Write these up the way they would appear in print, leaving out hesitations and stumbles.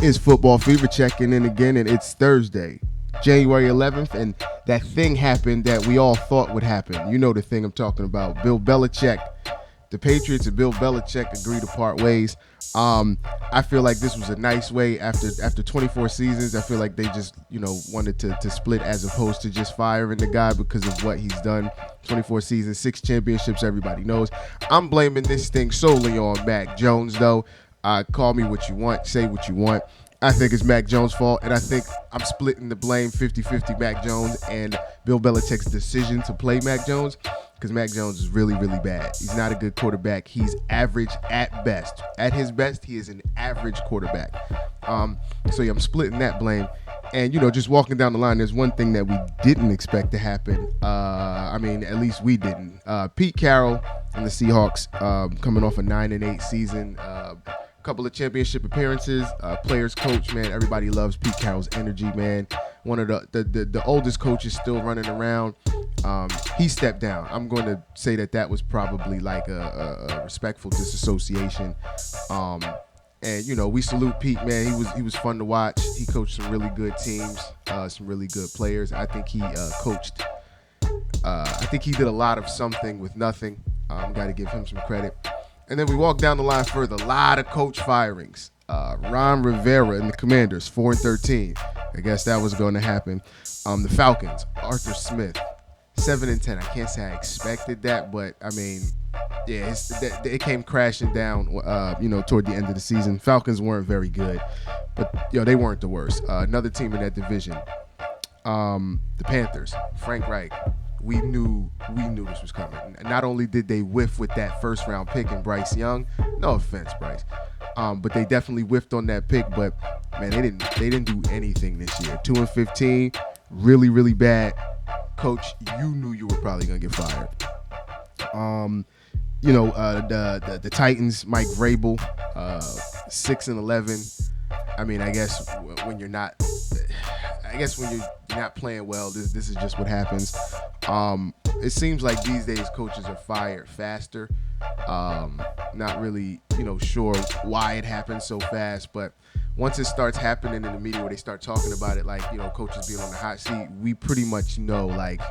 It's Football Fever checking in again, and it's Thursday, January 11th, and that thing happened that we all thought would happen. You know the thing I'm talking about. Bill Belichick, the Patriots and Bill Belichick agree to part ways. I feel like this was a nice way after 24 seasons. I feel like they just, wanted to split as opposed to just firing the guy because of what he's done. 24 seasons, 6 championships, everybody knows. I'm blaming this thing solely on Mac Jones, though. Call me what you want, say what you want. I think it's Mac Jones' fault, and I think I'm splitting the blame 50-50 Mac Jones and Bill Belichick's decision to play Mac Jones, because Mac Jones is really, really bad. He's not a good quarterback. He's average at best. At his best, he is an average quarterback. I'm splitting that blame. And, just walking down the line, there's one thing that we didn't expect to happen. At least we didn't. Pete Carroll and the Seahawks coming off a 9-8 season. Couple of championship appearances, players coach, man. Everybody loves Pete Carroll's energy, man. One of the oldest coaches still running around. He stepped down. I'm going to say that was probably like a respectful disassociation. And we salute Pete, man. He was fun to watch. He coached some really good teams, some really good players. I think he coached. I think he did a lot of something with nothing. Got to give him some credit. And then we walk down the line further. A lot of coach firings. Rivera and the Commanders, 4-13. I guess that was going to happen. The Falcons, Arthur Smith, 7-10. I can't say I expected that, but it came crashing down. Toward the end of the season. Falcons weren't very good, but they weren't the worst. Another team in that division, the Panthers, Frank Reich. We knew this was coming. Not only did they whiff with that first round pick in Bryce Young, no offense, Bryce, but they definitely whiffed on that pick. But man, they didn't do anything this year. 2-15, really, really bad. Coach, you knew you were probably gonna get fired. The Titans, Mike Vrabel, 6-11. I guess when you're not playing well, this is just what happens. It seems like these days coaches are fired faster. Not really, sure why it happens so fast, but once it starts happening in the media where they start talking about it, like, coaches being on the hot seat, we pretty much know, like,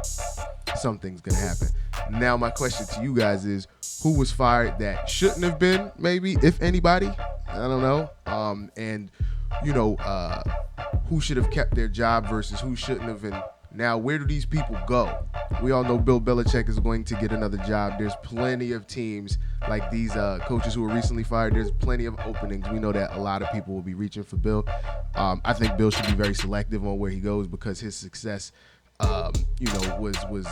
something's going to happen. Now, my question to you guys is, who was fired that shouldn't have been, maybe, if anybody? I don't know. Who should have kept their job versus who shouldn't have, and now where do these people go? We all know Bill Belichick is going to get another job. There's plenty of teams like these coaches who were recently fired. There's plenty of openings. We know that a lot of people will be reaching for Bill. I think Bill should be very selective on where he goes because his success, was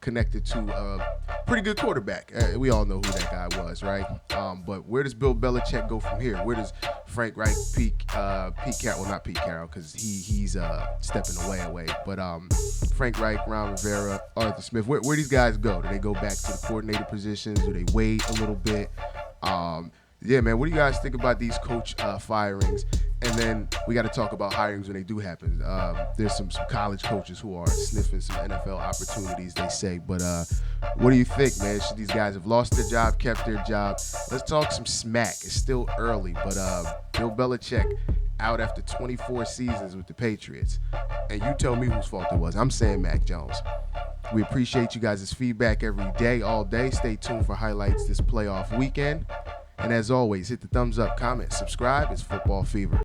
connected to a pretty good quarterback. We all know who that guy was, right? But where does Bill Belichick go from here? Where does Frank Reich, Pete Carroll, well, not Pete Carroll because he's stepping away. But Frank Reich, Ron Rivera, Arthur Smith, where these guys go? Do they go back to the coordinator positions? Do they wait a little bit? Man, what do you guys think about these coach firings? And then we got to talk about hirings when they do happen. There's some college coaches who are sniffing some NFL opportunities, they say. But what do you think, man? Should these guys have lost their job, kept their job? Let's talk some smack. It's still early, but Bill Belichick out after 24 seasons with the Patriots. And you tell me whose fault it was. I'm saying Mac Jones. We appreciate you guys' feedback every day, all day. Stay tuned for highlights this playoff weekend. And as always, hit the thumbs up, comment, subscribe. It's Football Fever.